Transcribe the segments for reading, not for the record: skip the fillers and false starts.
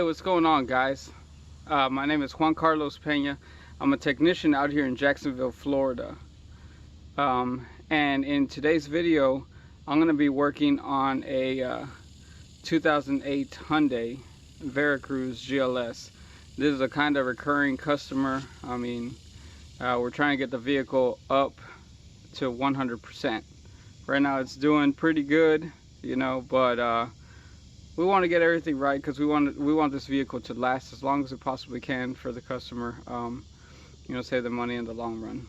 what's going on, guys? My name is JuanCarlos Pena. I'm a technician out here in Jacksonville, Florida. And in today's video, I'm going to be working on a 2008 Hyundai Veracruz GLS. This is a kind of recurring customer. I mean, we're trying to get the vehicle up to 100%. Right now it's doing pretty good, you know, but we want to get everything right because we want this vehicle to last as long as it possibly can for the customer. You know, save the money in the long run.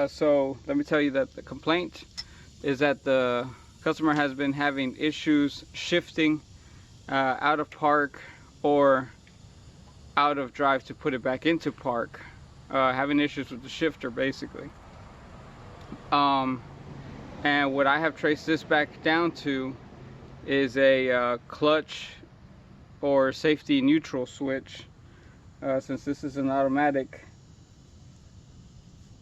So let me tell you that the complaint is that the customer has been having issues shifting out of park or out of drive to put it back into park, having issues with the shifter basically. And what I have traced this back down to is a clutch or safety neutral switch. Since this is an automatic,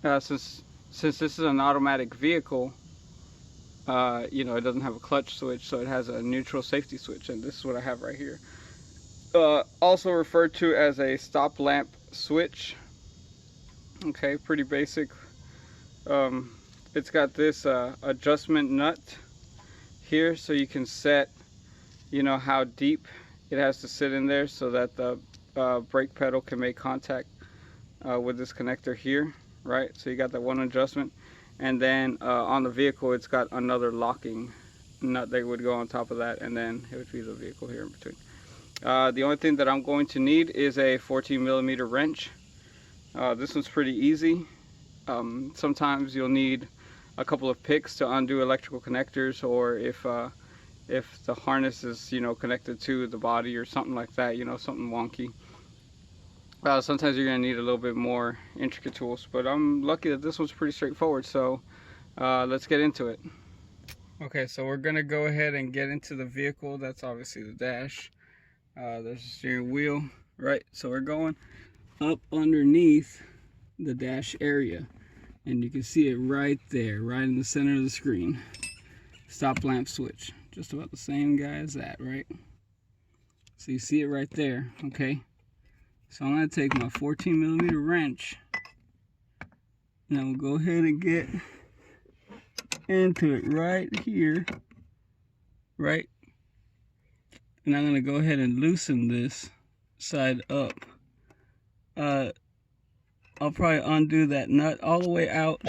since this is an automatic vehicle, you know, it doesn't have a clutch switch, so it has a neutral safety switch, and this is what I have right here. Also referred to as a stop lamp switch. Okay, pretty basic. It's got this adjustment nut here, so you can set, you know, how deep it has to sit in there so that the brake pedal can make contact with this connector here, right? So you got that one adjustment, and then on the vehicle it's got another locking nut that would go on top of that, and then it would be the vehicle here in between. The only thing that I'm going to need is a 14mm wrench. This one's pretty easy. Sometimes you'll need a couple of picks to undo electrical connectors, or if the harness is, you know, connected to the body or something like that, you know, something wonky. Sometimes you're going to need a little bit more intricate tools, but I'm lucky that this one's pretty straightforward, so let's get into it. Okay, so we're going to go ahead and get into the vehicle. That's obviously the dash. There's the steering wheel, right? So we're going up underneath the dash area, and you can see it right there, right in the center of the screen. Stop lamp switch, just about the same guy as that, right? So you see it right there. Okay, so I'm going to take my 14mm wrench, and I'm going to go ahead and get into it right here, right? And I'm going to go ahead and loosen this side up. I'll probably undo that nut all the way out,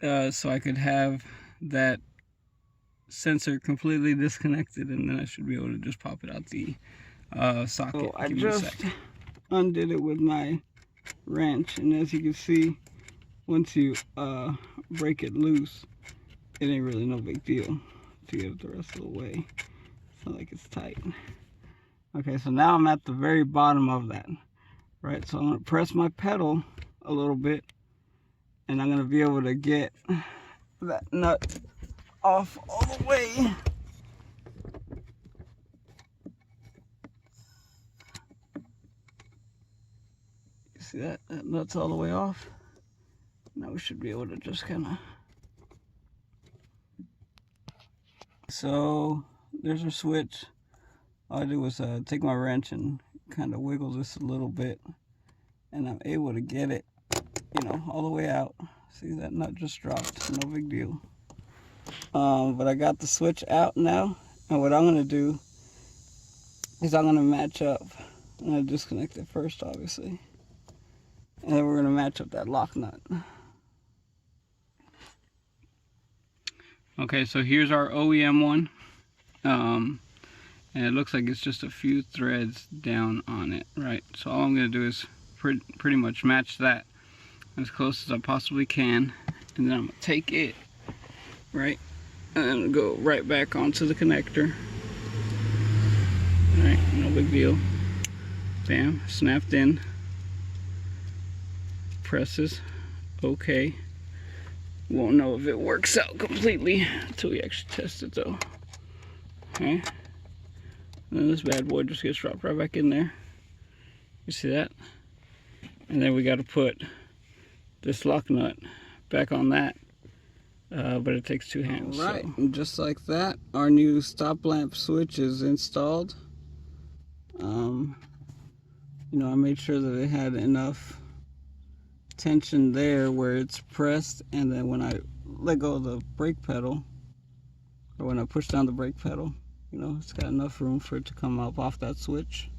so I could have that sensor completely disconnected, and then I should be able to just pop it out the socket. So I just undid it with my wrench, and as you can see, once you break it loose, it ain't really no big deal to get it the rest of the way. It's not like it's tight. Okay, so now I'm at the very bottom of that. Right, so I'm going to press my pedal a little bit, and I'm going to be able to get that nut off all the way. You see that? That nut's all the way off. Now we should be able to just kind of... So there's our switch. All I do was take my wrench and kind of wiggle this a little bit, and I'm able to get it, you know, all the way out. See, that nut just dropped, no big deal. But I got the switch out now, and what I'm going to do is I'm going to match up. I'm going to disconnect it first, obviously, and then we're going to match up that lock nut. Okay, so here's our OEM one. And it looks like it's just a few threads down on it, right? So all I'm going to do is pretty much match that as close as I possibly can, and then I'm going to take it, right, and go right back onto the connector. All right, no big deal. Bam, snapped in. Presses. Okay. Won't know if it works out completely until we actually test it, though. Okay. And then this bad boy just gets dropped right back in there. You see that? And then we got to put this lock nut back on that. But it takes two hands. All right, so. And just like that, our new stop lamp switch is installed. You know, I made sure that it had enough tension there where it's pressed, and then when I let go of the brake pedal, or when I push down the brake pedal, you know, it's got enough room for it to come up off that switch.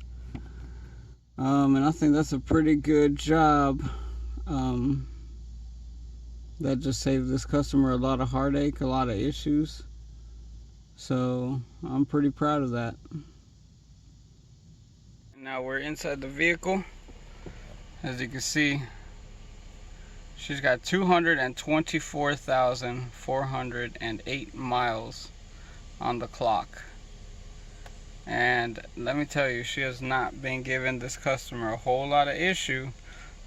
And I think that's a pretty good job. That just saved this customer a lot of heartache, a lot of issues. So I'm pretty proud of that. Now we're inside the vehicle. As you can see, she's got 224,408 miles on the clock. And let me tell you, she has not been giving this customer a whole lot of issue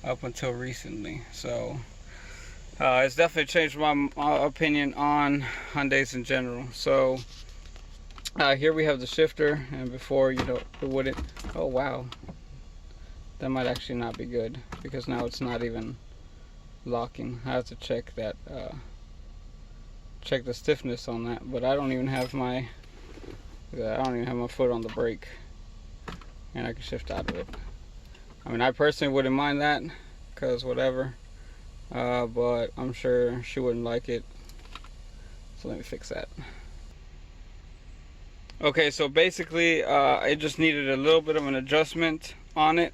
up until recently. So it's definitely changed my opinion on Hyundais in general. So here we have the shifter, and before, you know, it wouldn't. Oh wow, that might actually not be good, because now it's not even locking. I have to check that, check the stiffness on that. But I don't even have my foot on the brake, and I can shift out of it. I mean, I personally wouldn't mind that, cause whatever. But I'm sure she wouldn't like it. So let me fix that. Okay, so basically it just needed a little bit of an adjustment on it.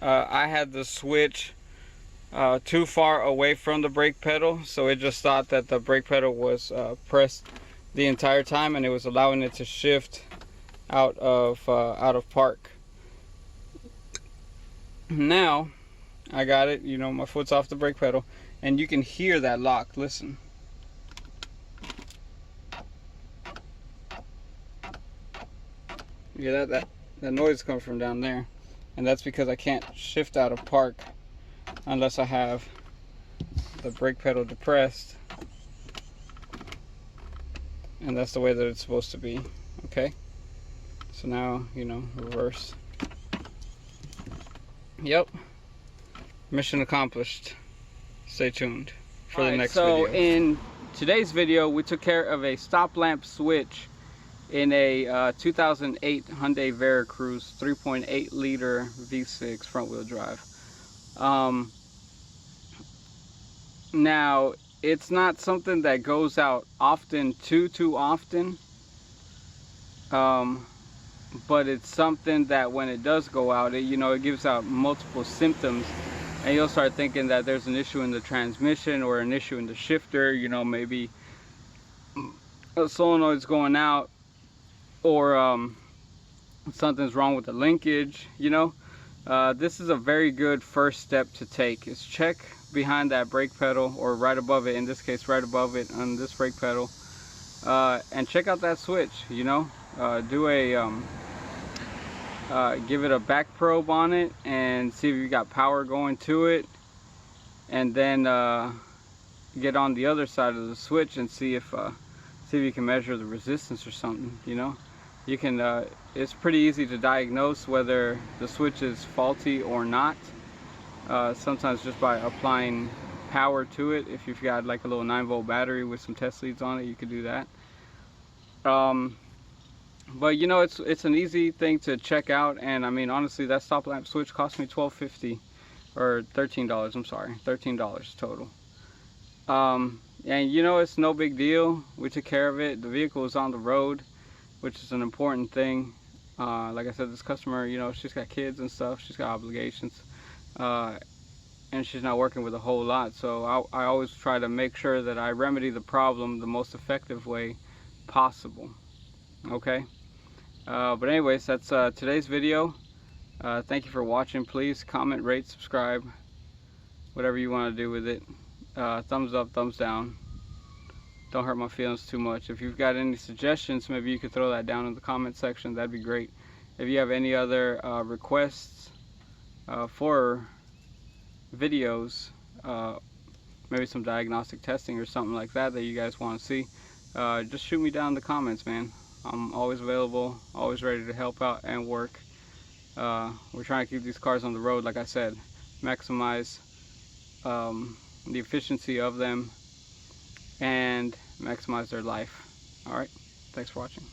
I had the switch too far away from the brake pedal, so it just thought that the brake pedal was pressed the entire time, and it was allowing it to shift out of park. Now I got it, you know, my foot's off the brake pedal, and you can hear that lock. Listen. You hear that noise comes from down there, and that's because I can't shift out of park unless I have the brake pedal depressed, and that's the way that it's supposed to be. Okay, so now, you know, reverse. Yep, mission accomplished. Stay tuned for the next video. So in today's video, we took care of a stop lamp switch in a 2008 Hyundai Veracruz 3.8 liter V6 front wheel drive. Now, it's not something that goes out often, too often, but it's something that when it does go out, it gives out multiple symptoms, and you'll start thinking that there's an issue in the transmission or an issue in the shifter. You know, maybe a solenoid's going out, or something's wrong with the linkage. You know, this is a very good first step to take, is check behind that brake pedal, or right above it, in this case right above it on this brake pedal, and check out that switch. You know, give it a back probe on it and see if you got power going to it, and then get on the other side of the switch and see if you can measure the resistance or something. You know, you can it's pretty easy to diagnose whether the switch is faulty or not, sometimes just by applying power to it. If you've got like a little 9-volt battery with some test leads on it, you could do that. But you know, it's an easy thing to check out, and I mean, honestly, that stop lamp switch cost me $12.50, or $13, I'm sorry, $13 total. And you know, it's no big deal. We took care of it. The vehicle is on the road, which is an important thing. Like I said, this customer, you know, she's got kids and stuff, she's got obligations, and she's not working with a whole lot, so I always try to make sure that I remedy the problem the most effective way possible. Okay, but anyways, that's today's video. Thank you for watching. Please comment, rate, subscribe, whatever you want to do with it. Thumbs up, thumbs down. Don't hurt my feelings too much. If you've got any suggestions, maybe you could throw that down in the comment section. That'd be great. If you have any other requests for videos, maybe some diagnostic testing or something like that you guys want to see, just shoot me down in the comments, man. I'm always available, always ready to help out and work. We're trying to keep these cars on the road, like I said, maximize the efficiency of them and maximize their life. Alright, thanks for watching.